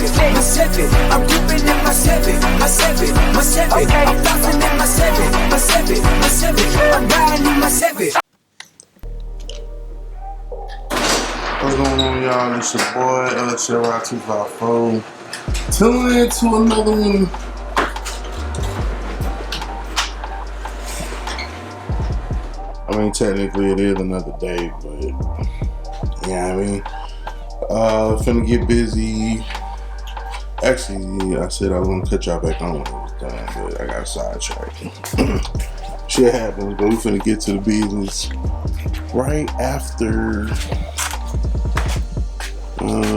my seven. I'm ripping in my seven, my seven, my seven. Okay. I'm bouncing in my seven, my seven, my seven. I'm riding in my seven. What's going on, y'all? It's your boy LQ4 tuning in to another one. I mean, technically it is another day, but yeah, I mean, finna get busy. Actually, I said I was gonna cut y'all back on when it was done, but I got sidetracked. Shit happens, but we finna get to the business right after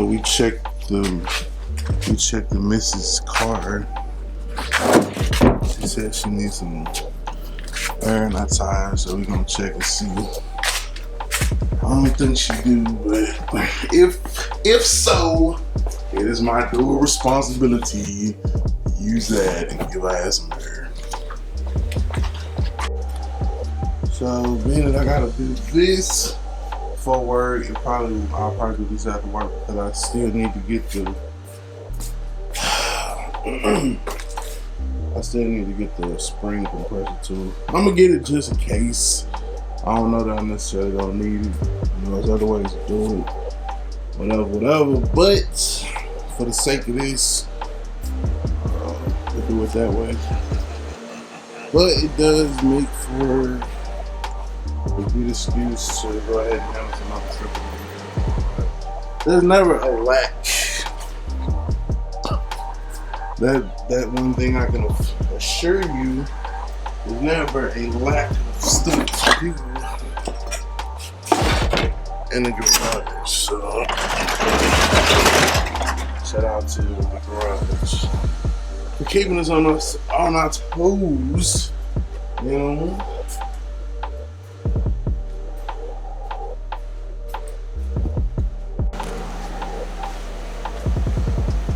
we checked the Mrs. car. She said she needs some air in her tires, so we gonna check and see. I don't think she do, but if so, it is my dual responsibility to use that and give her ass some air. So being that I gotta do this for work, I'll probably do this after work because I still need to get the spring compressor too. I'm gonna get it just in case. I don't know that I necessarily don't need it. You know, there's other ways to do it. Whatever. But for the sake of this, we'll do it that way. But it does make for a good excuse to go ahead and handle some other stuff. There's never a lack. That one thing I can assure you, there's never a lack of stuff to do in the garage. So shout out to the garage for keeping us on our toes, you know.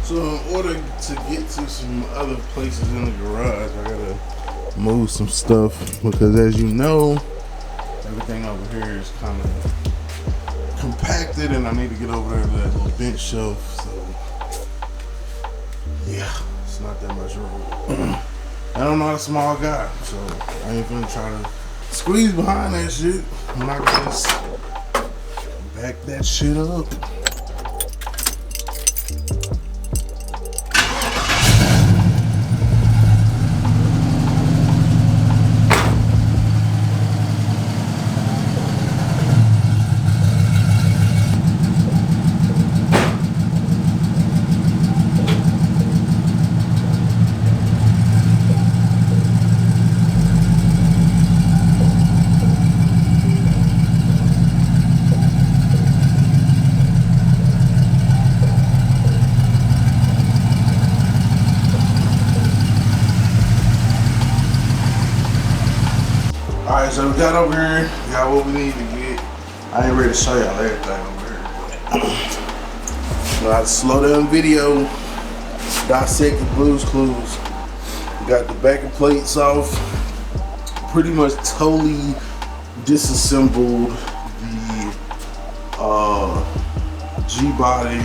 So in order to get to some other places in the garage, I gotta move some stuff because, as you know, everything over here is kind of compacted, and I need to get over there to that little bench shelf. So yeah, it's not that much room. I'm not a small guy, so I ain't gonna try to squeeze behind that shit when I can just back that shit up. Alright, so we got over here, got what we need to get. I ain't ready to show y'all everything over here. So I slow down video, dissect the Blue's Clues. We got the backing plates off. Pretty much totally disassembled the G-body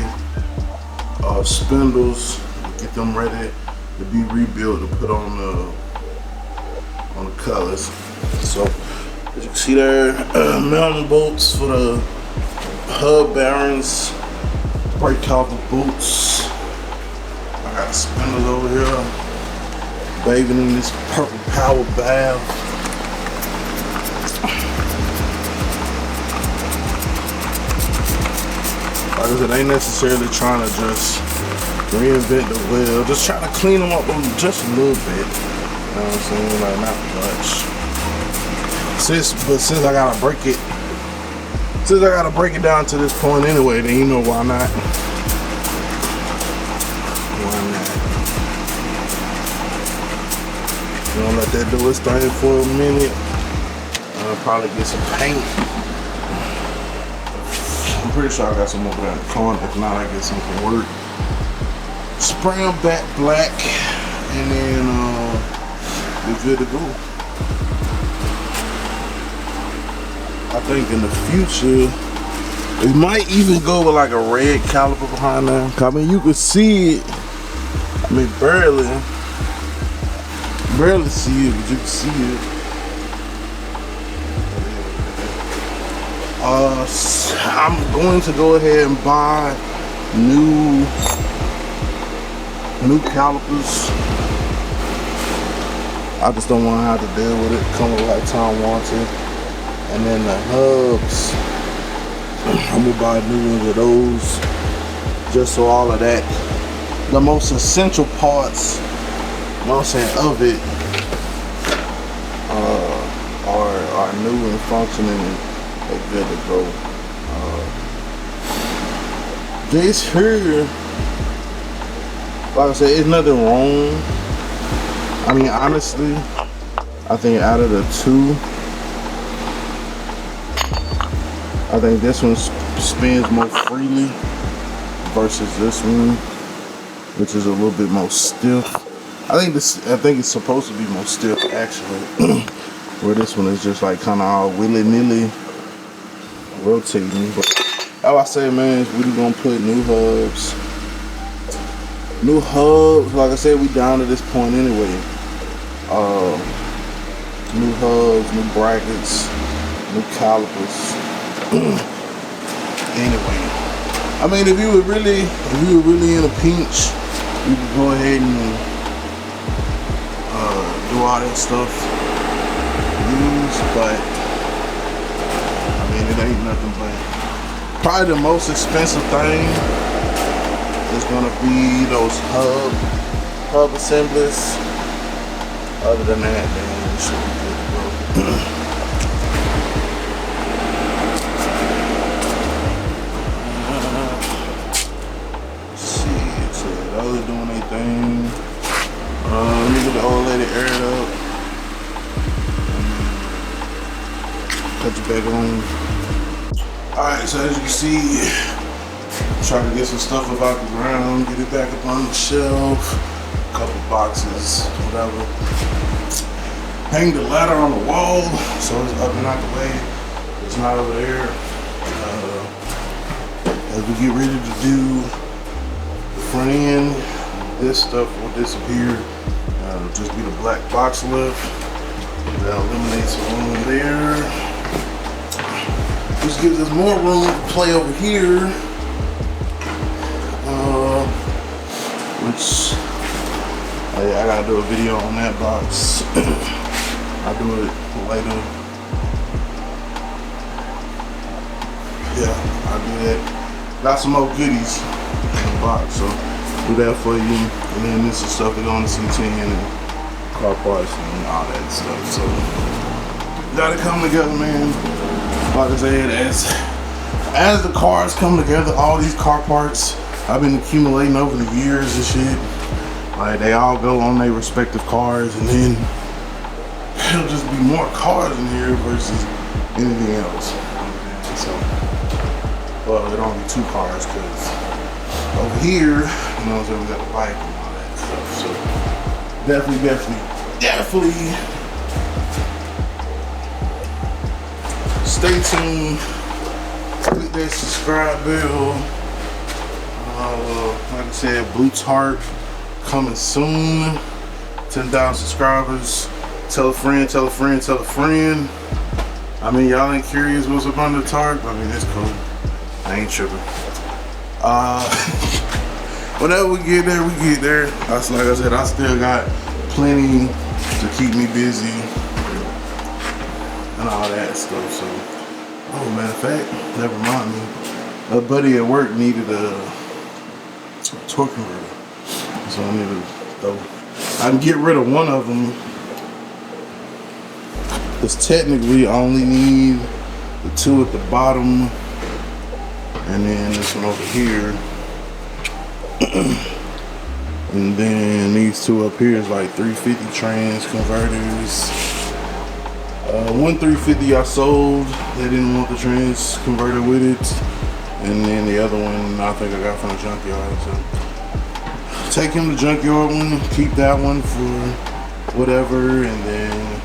spindles. Get them ready to be rebuilt to put on the Cutlass. So as you can see there, mounting bolts for the hub bearings, brake caliper boots. I got the spindles over here, bathing in this purple power bath. Like I said, I ain't necessarily trying to just reinvent the wheel, just trying to clean them up just a little bit. You know what I'm saying? Like, not much. Since I gotta break it down to this point anyway, then you know why not. You know, let that do its thing for a minute. I'll probably get some paint. I'm pretty sure I got some over there in the corner. If not, I get some from work. Spray them back black, and then we're good to go. I think in the future, It might even go with like a red caliper behind there. I mean, you can see it. I mean, barely see it, but you can see it. I'm going to go ahead and buy new calipers. I just don't want to have to deal with it. Come with lifetime warranty. And then the hubs, I'm gonna buy new ones of those, just so all of that, the most essential parts, you know what I'm saying, of it are new and functioning and they're good to go. This here, like I said, it's nothing wrong. I mean, honestly, I think out of the two, I think this one spins more freely versus this one, which is a little bit more stiff. I think it's supposed to be more stiff actually, where this one is just like kind of all willy-nilly rotating. But how I say, man, is we gonna put new hubs. New hubs, like I said, we down to this point anyway. New hubs, new brackets, new calipers. Anyway, I mean, if you were really in a pinch, you could go ahead and do all that stuff. But I mean, it ain't nothing but probably the most expensive thing is gonna be those hub assemblies. Other than that, man, it should be good to go. Doing their thing. Let me get the old lady air it up. Cut you back on. Alright, so as you can see, I'm trying to get some stuff up out the ground, get it back up on the shelf, a couple boxes, whatever. Hang the ladder on the wall so it's up and out the way. It's not over there. As we get ready to do front end, this stuff will disappear. It'll just be the black box lift. That'll eliminate some room there. This gives us more room to play over here. Which I gotta do a video on that box. I'll do it later. Yeah, I'll do that. Got some more goodies box, so do that for you. And then this is stuff that on the C10 and car parts and all that stuff. So gotta come together, man. Like I said, as the cars come together, all these car parts I've been accumulating over the years and shit. Like they all go on their respective cars, and then it'll just be more cars in here versus anything else. So, well, it'll only be 2 cars because over here, you know, so we got the bike and all that stuff. So definitely stay tuned. Click that subscribe bell. Like I said, Blue's Heart coming soon. 10,000 subscribers. Tell a friend, tell a friend, tell a friend. I mean, y'all ain't curious what's up under the tarp? I mean, it's cool. I ain't tripping. Whenever we get there, we get there. Like I said, I still got plenty to keep me busy and all that stuff. So, oh, matter of fact, never mind me. A buddy at work needed a torque converter, so I need to throw. I can get rid of one of them. Because technically, I only need the 2 at the bottom. And then this one over here. And then these 2 up here is like 350 trans converters. One 350 I sold. They didn't want the trans converter with it. And then the other one I think I got from the junkyard. So take him to the junkyard one, keep that one for whatever, and then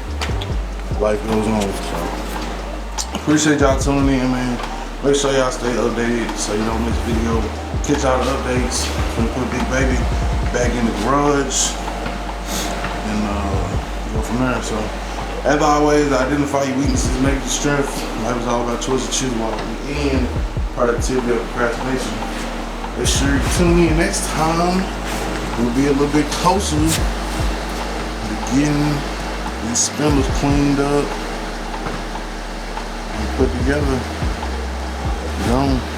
life goes on. So appreciate y'all tuning in, man. Make sure y'all stay updated so you don't miss video. Catch all the updates. Gonna put Big Baby back in the garage and go from there. So as always, identify your weaknesses, make your strength. Life is all about choices. Choose while we end. Productivity of procrastination. Make sure you tune in next time. We'll be a little bit closer to getting these spindles cleaned up and put together. You know?